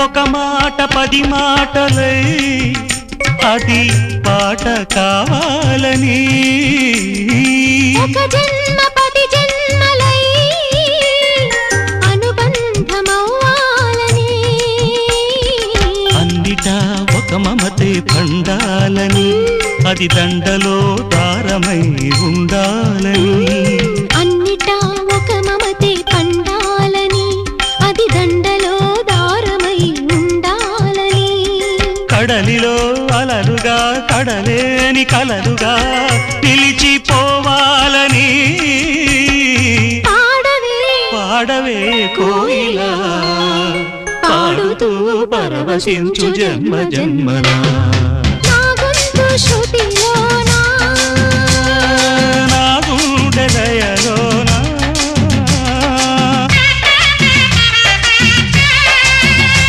ఒక మాట 10 మాటలై అది పాట కావాలని ఒక జన్మ 10 జన్మలై అనుబంధమవ్వాలని అన్నిటా ఒక మమతే పండాలని అది దండలో దారమై ఉండాలని అన్నిటా ఒక మమతే పండాలని అది దండలో దారమై ఉండాలని కడలిలో అలలుగా కడలేని కలలుగా నిలిచిపోవాలని పాడవే కోయిలా పాడుతూ పరవశించు జన్మ జన్మలా నా గొంతు శృతిలో